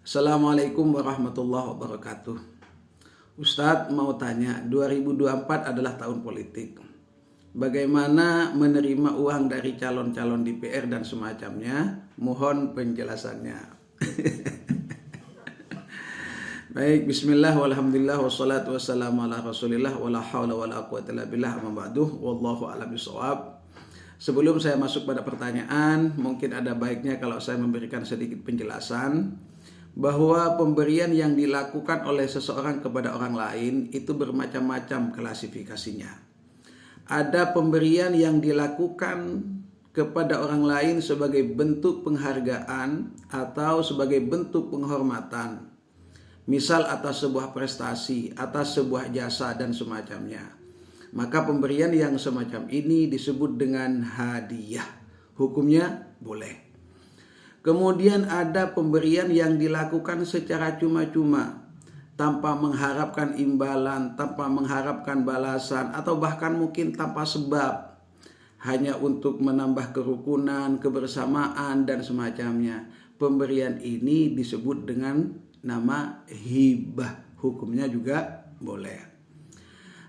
Assalamualaikum warahmatullahi wabarakatuh. Ustadz mau tanya, 2024 adalah tahun politik. Bagaimana menerima uang dari calon-calon DPR dan semacamnya? Mohon penjelasannya. Baik, bismillah walhamdulillah wassalatu wassalamu ala rasulillah wala hawla wala quwwata illa billah amma ba'du wallahu a'lam bishawab. Sebelum saya masuk pada pertanyaan, mungkin ada baiknya kalau saya memberikan sedikit penjelasan bahwa pemberian yang dilakukan oleh seseorang kepada orang lain itu bermacam-macam klasifikasinya. Ada pemberian yang dilakukan kepada orang lain sebagai bentuk penghargaan atau sebagai bentuk penghormatan. Misal atas sebuah prestasi, atas sebuah jasa dan semacamnya. Maka pemberian yang semacam ini disebut dengan hadiah. Hukumnya boleh. Kemudian ada pemberian yang dilakukan secara cuma-cuma, tanpa mengharapkan imbalan, tanpa mengharapkan balasan, atau bahkan mungkin tanpa sebab, hanya untuk menambah kerukunan, kebersamaan, dan semacamnya. Pemberian ini disebut dengan nama hibah. Hukumnya juga boleh.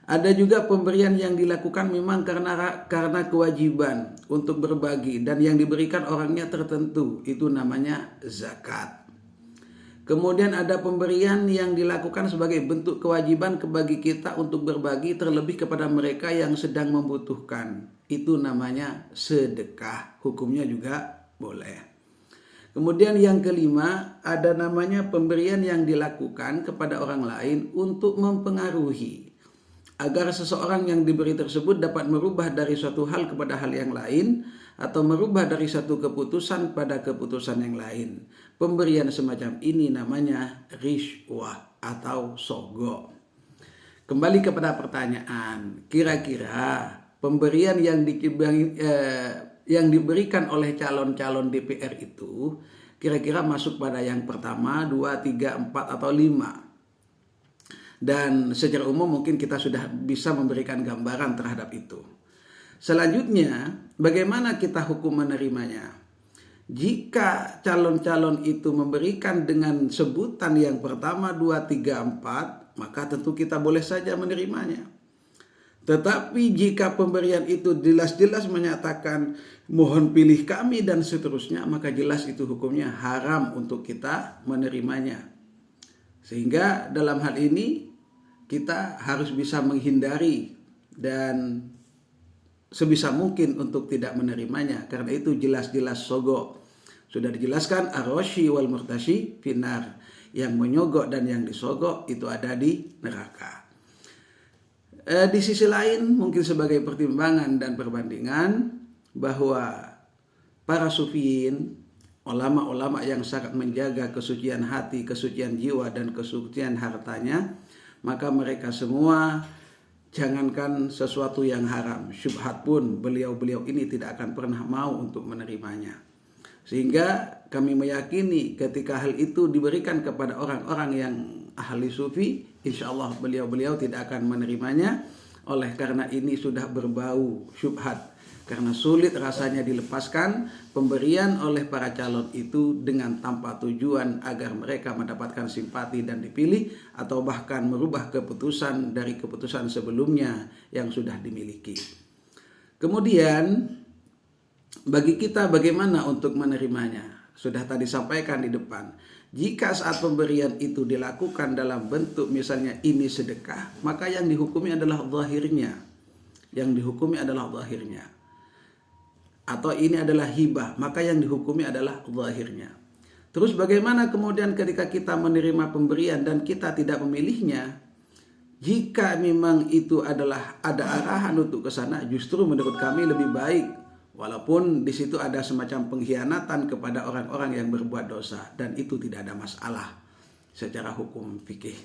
Ada juga pemberian yang dilakukan memang karena kewajiban untuk berbagi dan yang diberikan orangnya tertentu, itu namanya zakat. Kemudian ada pemberian yang dilakukan sebagai bentuk kewajiban bagi kita untuk berbagi terlebih kepada mereka yang sedang membutuhkan, itu namanya sedekah. Hukumnya juga boleh. Kemudian yang kelima, ada namanya pemberian yang dilakukan kepada orang lain untuk mempengaruhi agar seseorang yang diberi tersebut dapat merubah dari suatu hal kepada hal yang lain atau merubah dari satu keputusan pada keputusan yang lain. Pemberian semacam ini namanya rishwah atau sogo. Kembali kepada pertanyaan, kira-kira pemberian yang diberikan oleh calon-calon DPR itu kira-kira masuk pada yang pertama, 2, 3, 4 atau 5. Dan secara umum mungkin kita sudah bisa memberikan gambaran terhadap itu. Selanjutnya, bagaimana kita hukum menerimanya? Jika calon-calon itu memberikan dengan sebutan yang pertama, 2, 3, 4, maka tentu kita boleh saja menerimanya. Tetapi jika pemberian itu jelas-jelas menyatakan mohon pilih kami dan seterusnya, maka jelas itu hukumnya haram untuk kita menerimanya. Sehingga dalam hal ini kita harus bisa menghindari dan sebisa mungkin untuk tidak menerimanya. Karena itu jelas-jelas sogo. Sudah dijelaskan ar-rashi wal murtashi finar. Yang menyogok dan yang disogok itu ada di neraka. Di sisi lain mungkin sebagai pertimbangan dan perbandingan bahwa para sufiyin, ulama-ulama yang sangat menjaga kesucian hati, kesucian jiwa dan kesucian hartanya, maka mereka semua jangankan sesuatu yang haram, syubhat pun beliau-beliau ini tidak akan pernah mau untuk menerimanya. Sehingga kami meyakini ketika hal itu diberikan kepada orang-orang yang ahli sufi, insya Allah beliau-beliau tidak akan menerimanya. Oleh karena ini sudah berbau syubhat. Karena sulit rasanya dilepaskan pemberian oleh para calon itu dengan tanpa tujuan agar mereka mendapatkan simpati dan dipilih atau bahkan merubah keputusan dari keputusan sebelumnya yang sudah dimiliki. Kemudian bagi kita bagaimana untuk menerimanya? Sudah tadi sampaikan di depan. Jika saat pemberian itu dilakukan dalam bentuk misalnya ini sedekah, maka yang dihukumi adalah zahirnya. Yang dihukumi adalah zahirnya. Atau ini adalah hibah, maka yang dihukumi adalah zahirnya. Terus bagaimana kemudian ketika kita menerima pemberian dan kita tidak memilihnya? Jika memang itu adalah ada arahan untuk ke sana, justru menurut kami lebih baik. Walaupun di situ ada semacam pengkhianatan kepada orang-orang yang berbuat dosa. Dan itu tidak ada masalah secara hukum fikih.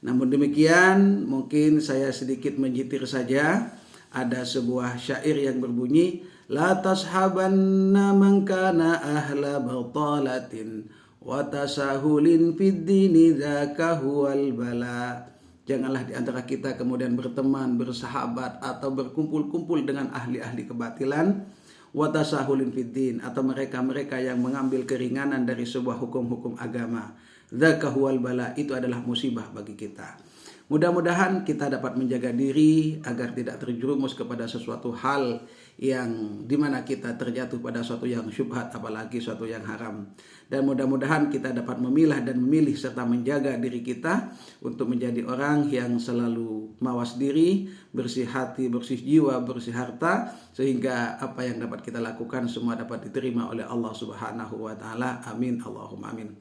Namun demikian mungkin saya sedikit menjitir saja. Ada sebuah syair yang berbunyi, la tashabanna man kana ahla batalatin wa tasahulin fid dini dzaka huwal bala. Janganlah di antara kita kemudian berteman, bersahabat atau berkumpul-kumpul dengan ahli-ahli kebatilan. wa tasahulin fiddin, atau mereka-mereka yang mengambil keringanan dari sebuah hukum-hukum agama. Dzaka huwal bala, itu adalah musibah bagi kita. Mudah-mudahan kita dapat menjaga diri agar tidak terjerumus kepada sesuatu hal yang dimana kita terjatuh pada suatu yang syubhat, apalagi suatu yang haram. Dan mudah-mudahan kita dapat memilah dan memilih serta menjaga diri kita untuk menjadi orang yang selalu mawas diri, bersih hati, bersih jiwa, bersih harta, sehingga apa yang dapat kita lakukan semua dapat diterima oleh Allah Subhanahu wa taala. Amin Allahumma amin.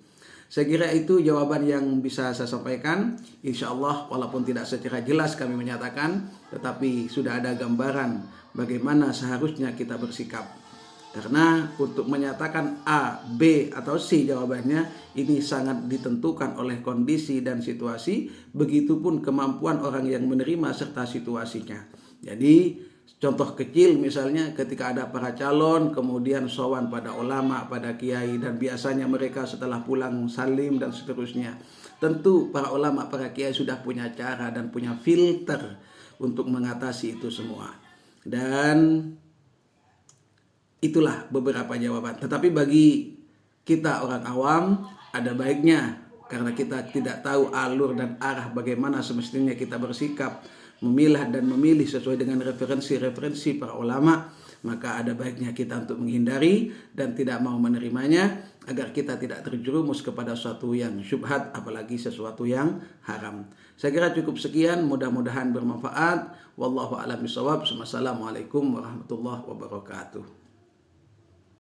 Saya kira itu jawaban yang bisa saya sampaikan. Insya Allah walaupun tidak secara jelas kami menyatakan, tetapi sudah ada gambaran bagaimana seharusnya kita bersikap. Karena untuk menyatakan A, B, atau C jawabannya, ini sangat ditentukan oleh kondisi dan situasi, begitupun kemampuan orang yang menerima serta situasinya. Jadi contoh kecil misalnya ketika ada para calon kemudian sowan pada ulama, pada kiai, dan biasanya mereka setelah pulang salim dan seterusnya. Tentu para ulama, para kiai sudah punya cara dan punya filter untuk mengatasi itu semua. Dan itulah beberapa jawaban. Tetapi bagi kita orang awam ada baiknya, karena kita tidak tahu alur dan arah bagaimana semestinya kita bersikap, memilah dan memilih sesuai dengan referensi-referensi para ulama, maka ada baiknya kita untuk menghindari dan tidak mau menerimanya agar kita tidak terjerumus kepada sesuatu yang syubhat, apalagi sesuatu yang haram. Saya kira cukup sekian, mudah-mudahan bermanfaat. Wallahu a'lam bishawab. Wassalamualaikum warahmatullahi wabarakatuh.